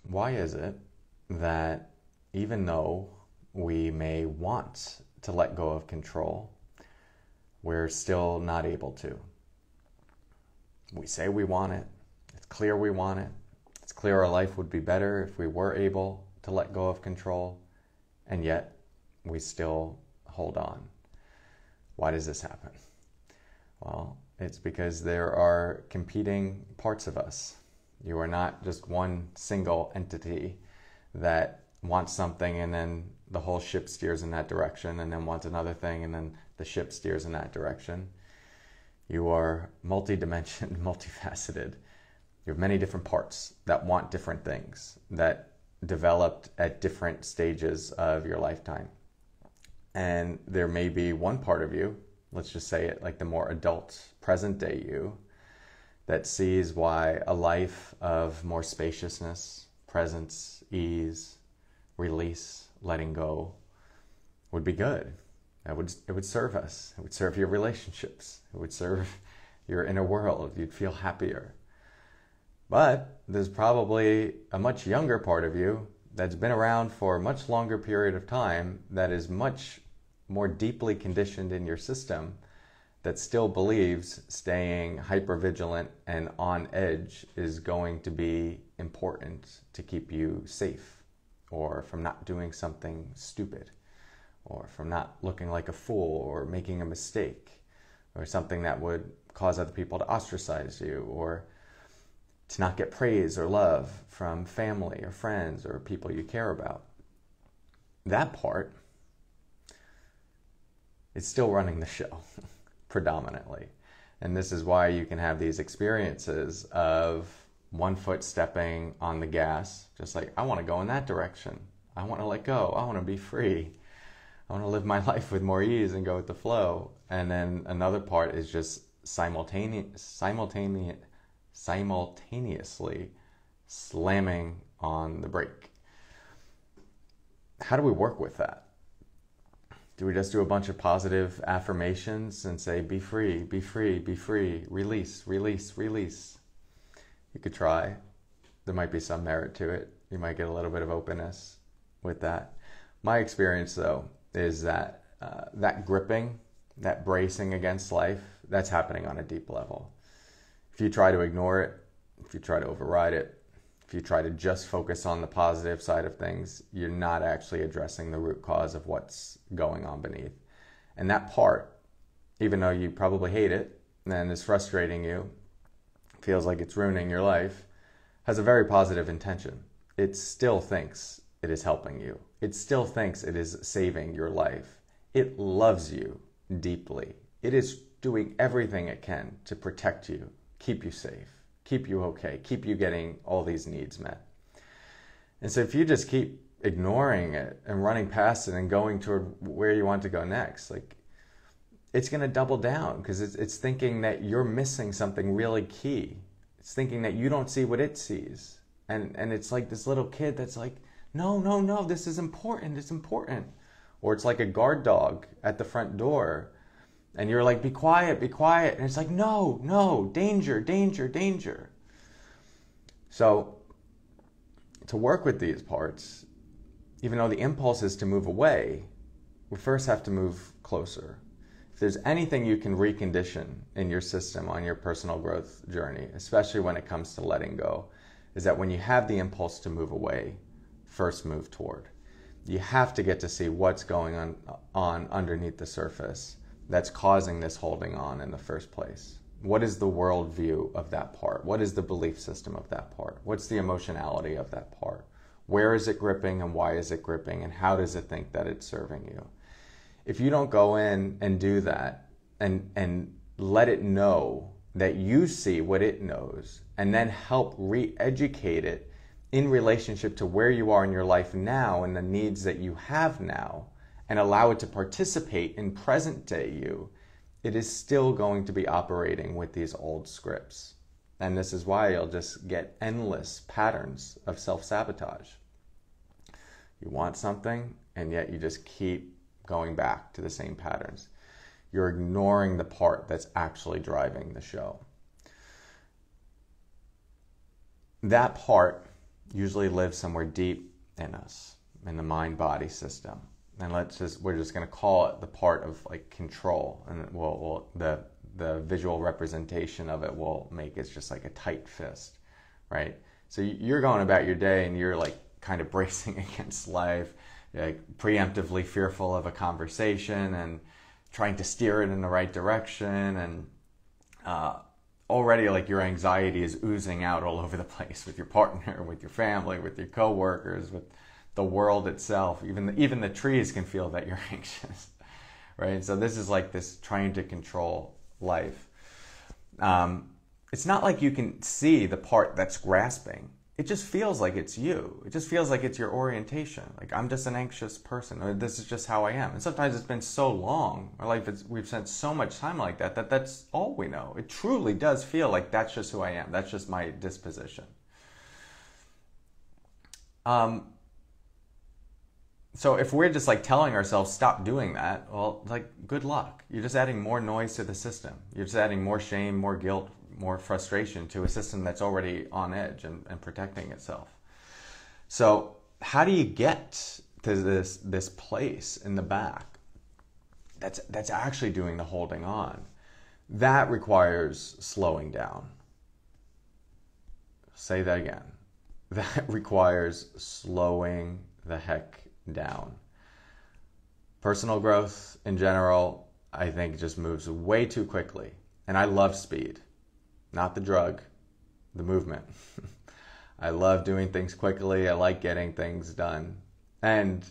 Why is it that even though we may want to let go of control, we're still not able to? We say we want it. It's clear we want it. It's clear our life would be better if we were able to let go of control, and yet we still hold on. Why does this happen? Well, it's because there are competing parts of us. You are not just one single entity that wants something and then the whole ship steers in that direction, and then wants another thing and then the ship steers in that direction. You are multi-dimensional, multifaceted. You have many different parts that want different things, that developed at different stages of your lifetime. And there may be one part of you, let's just say it like the more adult, present day you, that sees why a life of more spaciousness, presence, ease, release, letting go would be good. It would serve us. It would serve your relationships. It would serve your inner world. You'd feel happier. But there's probably a much younger part of you that's been around for a much longer period of time, that is much more deeply conditioned in your system, that still believes staying hypervigilant and on edge is going to be important to keep you safe, or from not doing something stupid, or from not looking like a fool or making a mistake, or something that would cause other people to ostracize you, or to not get praise or love from family or friends or people you care about. That part is still running the show predominantly. And this is why you can have these experiences of one foot stepping on the gas, just like, I want to go in that direction. I want to let go. I want to be free. I want to live my life with more ease and go with the flow. And then another part is just simultaneously slamming on the brake. How do we work with that? Do we just do a bunch of positive affirmations and say, be free, be free, be free, release, release, release? You could try. There might be some merit to it. You might get a little bit of openness with that. My experience, though, is that that gripping, that bracing against life, that's happening on a deep level. If you try to ignore it, if you try to override it, if you try to just focus on the positive side of things, you're not actually addressing the root cause of what's going on beneath. And that part, even though you probably hate it and it's frustrating you, feels like it's ruining your life, has a very positive intention. It still thinks it is helping you. It still thinks it is saving your life. It loves you deeply. It is doing everything it can to protect you, keep you safe, keep you okay, keep you getting all these needs met. And so if you just keep ignoring it and running past it and going toward where you want to go next, like, it's going to double down because it's thinking that you're missing something really key. It's thinking that you don't see what it sees. And it's like this little kid that's like, no, no, no, this is important, it's important. Or it's like a guard dog at the front door, and you're like, be quiet, be quiet. And it's like, no, no, danger, danger, danger. So to work with these parts, even though the impulse is to move away, we first have to move closer. If there's anything you can recondition in your system on your personal growth journey, especially when it comes to letting go, is that when you have the impulse to move away, first move toward. You have to get to see what's going on underneath the surface that's causing this holding on in the first place. What is the worldview of that part? What is the belief system of that part? What's the emotionality of that part? Where is it gripping and why is it gripping, and how does it think that it's serving you? If you don't go in and do that and let it know that you see what it knows, and then help re-educate it in relationship to where you are in your life now and the needs that you have now, and allow it to participate in present day you, it is still going to be operating with these old scripts. And this is why you'll just get endless patterns of self-sabotage. You want something, and yet you just keep going back to the same patterns. You're ignoring the part that's actually driving the show. That part usually lives somewhere deep in us, in the mind-body system. And we're just going to call it the part of like control, and the visual representation of it will make it just like a tight fist, right? So you're going about your day and you're like kind of bracing against life, like preemptively fearful of a conversation and trying to steer it in the right direction, and already like your anxiety is oozing out all over the place with your partner, with your family, with your coworkers, with the world itself. Even the trees can feel that you're anxious, right? So this is like this trying to control life. It's not like you can see the part that's grasping. It just feels like it's you. It just feels like it's your orientation. Like, I'm just an anxious person, or this is just how I am. And sometimes it's been so long, our life we've spent so much time like that that's all we know. It truly does feel like that's just who I am. That's just my disposition. So if we're just like telling ourselves, stop doing that, well, like, good luck. You're just adding more noise to the system. You're just adding more shame, more guilt, more frustration to a system that's already on edge and protecting itself. So how do you get to this place in the back that's actually doing the holding on? That requires slowing down. Say that again. That requires slowing the heck down. Personal growth in general, I think, just moves way too quickly. And I love speed. Not the drug, the movement. I love doing things quickly. I like getting things done. And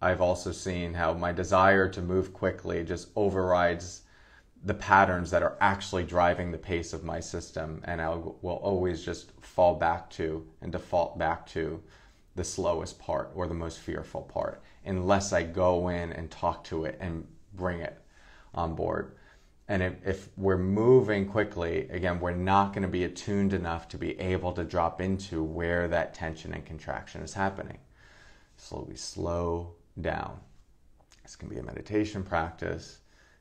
I've also seen how my desire to move quickly just overrides the patterns that are actually driving the pace of my system. And I will always just fall back to and default back to the slowest part or the most fearful part, unless I go in and talk to it and bring it on board. And if we're moving quickly, again, we're not going to be attuned enough to be able to drop into where that tension and contraction is happening. So we slow down. This can be a meditation practice.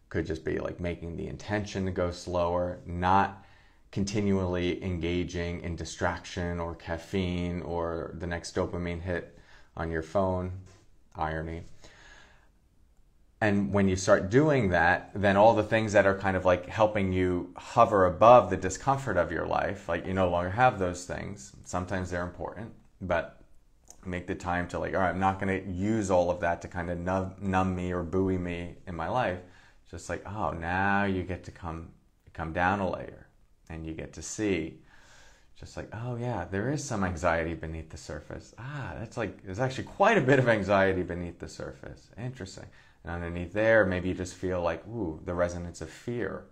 Could just be like making the intention to go slower, not continually engaging in distraction or caffeine or the next dopamine hit on your phone. Irony. And when you start doing that, then all the things that are kind of like helping you hover above the discomfort of your life, like you no longer have those things. Sometimes they're important, but make the time to like, all right, I'm not going to use all of that to kind of numb me or buoy me in my life. Just like, oh, now you get to come down a layer and you get to see just like, oh yeah, there is some anxiety beneath the surface. That's like, there's actually quite a bit of anxiety beneath the surface. Interesting. And underneath there, maybe you just feel like, ooh, the resonance of fear.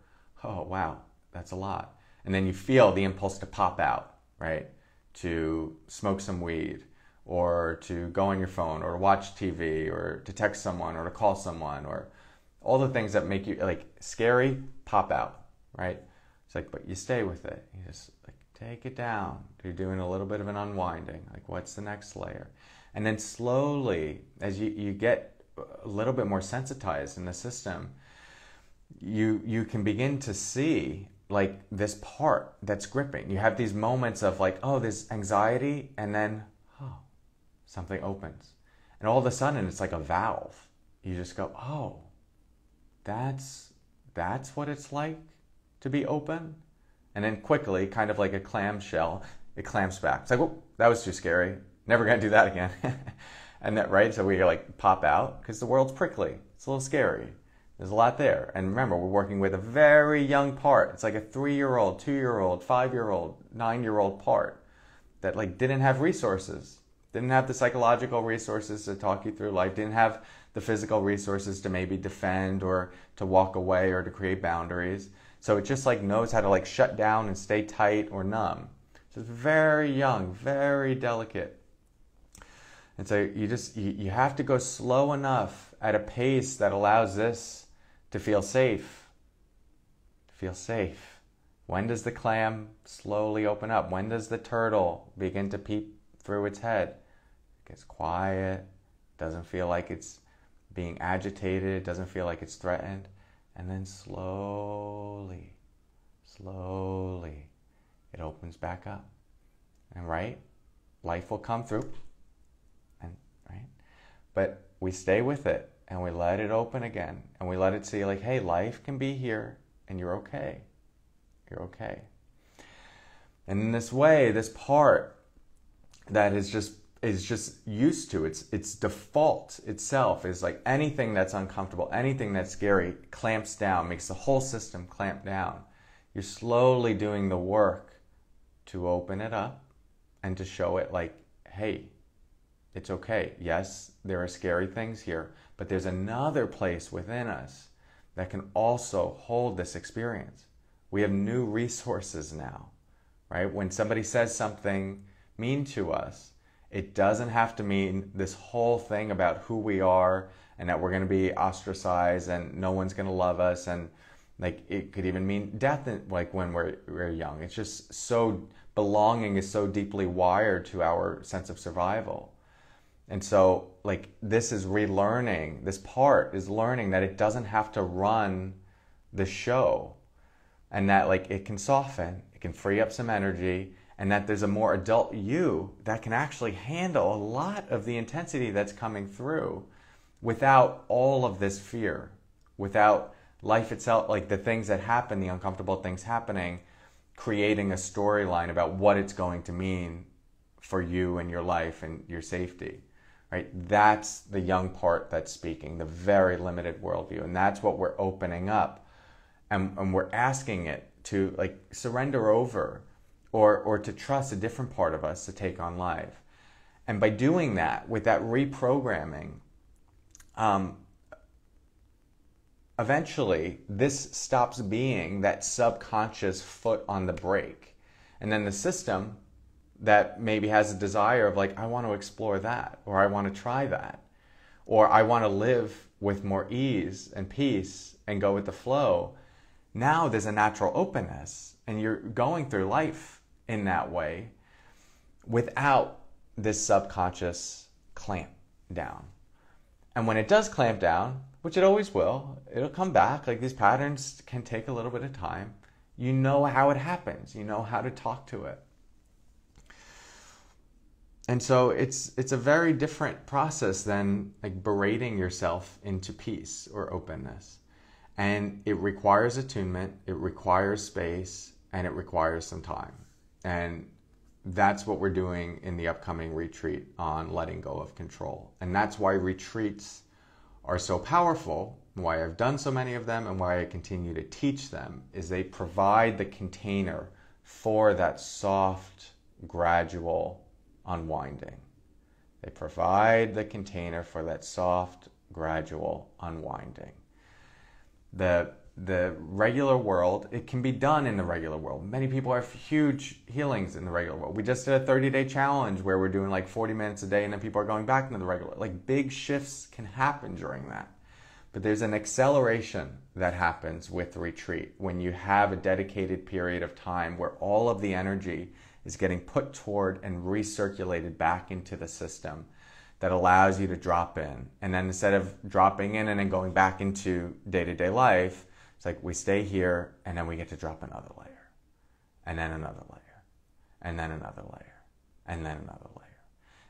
Oh, wow, that's a lot. And then you feel the impulse to pop out, right? To smoke some weed, or to go on your phone, or watch TV, or to text someone, or to call someone, or all the things that make you like scary, pop out, right? It's like, but you stay with it. You just like take it down. You're doing a little bit of an unwinding. Like, what's the next layer? And then slowly, as you get a little bit more sensitized in the system, you can begin to see like this part that's gripping. You have these moments of like, oh, there's anxiety, and then, oh, something opens. And all of a sudden, it's like a valve. You just go, oh, that's what it's like to be open. And then quickly, kind of like a clamshell, it clamps back. It's like, oh, that was too scary. Never gonna do that again. And that, right? So we like pop out because the world's prickly. It's a little scary. There's a lot there. And remember, we're working with a very young part. It's like a 3-year-old, 2-year-old, 5-year-old, 9-year-old part that like didn't have resources, didn't have the psychological resources to talk you through life, didn't have the physical resources to maybe defend or to walk away or to create boundaries. So it just like knows how to like shut down and stay tight or numb. Just very young, very delicate. And so you have to go slow enough at a pace that allows this to feel safe. To feel safe. When does the clam slowly open up? When does the turtle begin to peep through its head? It gets quiet. Doesn't feel like it's being agitated. It doesn't feel like it's threatened. And then slowly, it opens back up. And right? life will come through, and right, but we stay with it and we let it open again, and we let it see like, hey, life can be here and you're okay. You're okay. And in this way, this part that is just used to its default itself is like anything that's uncomfortable, anything that's scary clamps down, makes the whole system clamp down. You're slowly doing the work to open it up and to show it like, hey, it's okay. Yes, there are scary things here, but there's another place within us that can also hold this experience. We have new resources now, right? When somebody says something mean to us, it doesn't have to mean this whole thing about who we are and that we're going to be ostracized and no one's going to love us, and like it could even mean death, like when we're young. It's just so, belonging is so deeply wired to our sense of survival. And so like this is relearning, this part is learning that it doesn't have to run the show, and that like it can soften, it can free up some energy, and that there's a more adult you that can actually handle a lot of the intensity that's coming through without all of this fear, without life itself, like the things that happen, the uncomfortable things happening, creating a storyline about what it's going to mean for you and your life and your safety, right? That's the young part that's speaking, the very limited worldview. And that's what we're opening up. And we're asking it to like surrender over, or to trust a different part of us to take on life. And by doing that, with that reprogramming, eventually this stops being that subconscious foot on the brake. And then the system that maybe has a desire of like, I want to explore that, or I want to try that, or I want to live with more ease and peace and go with the flow. Now there's a natural openness, and you're going through life in that way without this subconscious clamp down. And when it does clamp down, which it always will, it'll come back. Like these patterns can take a little bit of time. You know how it happens. You know how to talk to it. And so it's a very different process than like berating yourself into peace or openness. And it requires attunement, it requires space, and it requires some time. And that's what we're doing in the upcoming retreat on letting go of control. And that's why retreats are so powerful, why I've done so many of them, and why I continue to teach them, is they provide the container for that soft, gradual unwinding. They provide the container for that soft, gradual unwinding. The regular world, it can be done in the regular world. Many people have huge healings in the regular world. We just did a 30-day challenge where we're doing like 40 minutes a day, and then people are going back into the regular. Like big shifts can happen during that. But there's an acceleration that happens with retreat when you have a dedicated period of time where all of the energy is getting put toward and recirculated back into the system, that allows you to drop in. And then instead of dropping in and then going back into day-to-day life, it's like we stay here and then we get to drop another layer, and then another layer, and then another layer, and then another layer.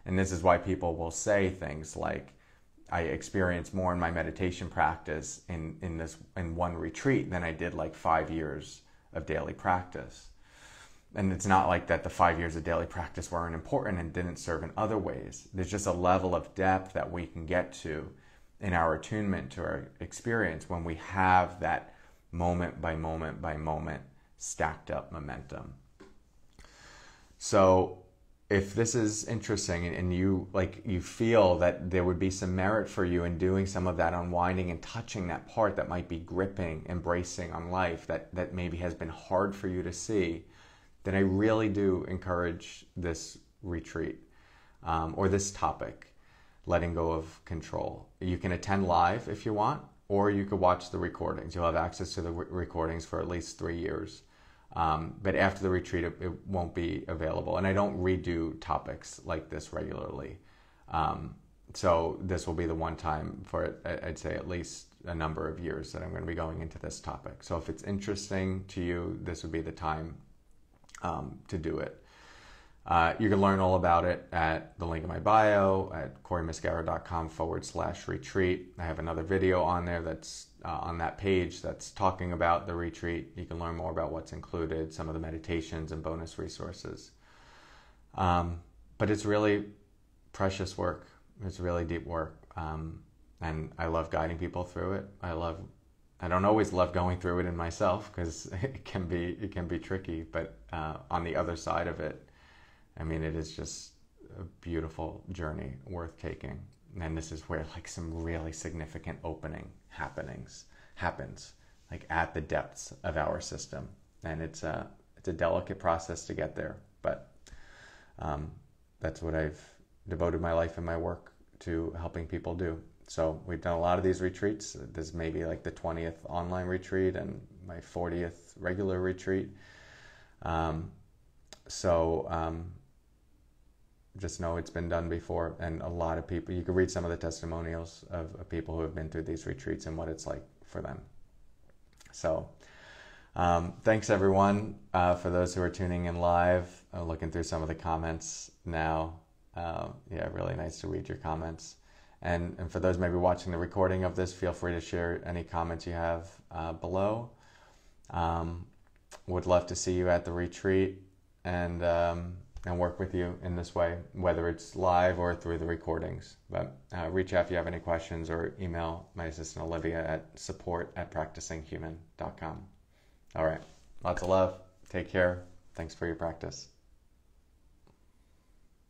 And this is why people will say things like, I experience more in my meditation practice in one retreat than I did like 5 years of daily practice. And it's not like that the 5 years of daily practice weren't important and didn't serve in other ways. There's just a level of depth that we can get to in our attunement to our experience when we have that moment by moment by moment stacked up momentum. So if this is interesting and you feel that there would be some merit for you in doing some of that unwinding and touching that part that might be gripping, embracing on life, that maybe has been hard for you to see, then I really do encourage this retreat or this topic, letting go of control. You can attend live if you want, or you could watch the recordings. You'll have access to the recordings for at least 3 years. But after the retreat, it won't be available. And I don't redo topics like this regularly. So this will be the one time for, I'd say, at least a number of years that I'm going to be going into this topic. So if it's interesting to you, this would be the time to do it. You can learn all about it at the link in my bio at coreymuscara.com/retreat. I have another video on there that's on that page that's talking about the retreat. You can learn more about what's included, some of the meditations and bonus resources. But it's really precious work. It's really deep work. And I love guiding people through it. I don't always love going through it in myself because it can be tricky, but on the other side of it, I mean, it is just a beautiful journey worth taking. And this is where like some really significant happens, like at the depths of our system. And it's a delicate process to get there, but that's what I've devoted my life and my work to helping people do. So we've done a lot of these retreats. This may be like the 20th online retreat and my 40th regular retreat. Just know it's been done before, and a lot of people, you can read some of the testimonials of people who have been through these retreats and what it's like for them. So thanks everyone for those who are tuning in live. Looking through some of the comments now. Yeah, really nice to read your comments. And for those maybe watching the recording of this, feel free to share any comments you have below. Would love to see you at the retreat and work with you in this way, whether it's live or through the recordings. But reach out if you have any questions, or email my assistant Olivia at support@practicinghuman.com. All right, lots of love. Take care. Thanks for your practice.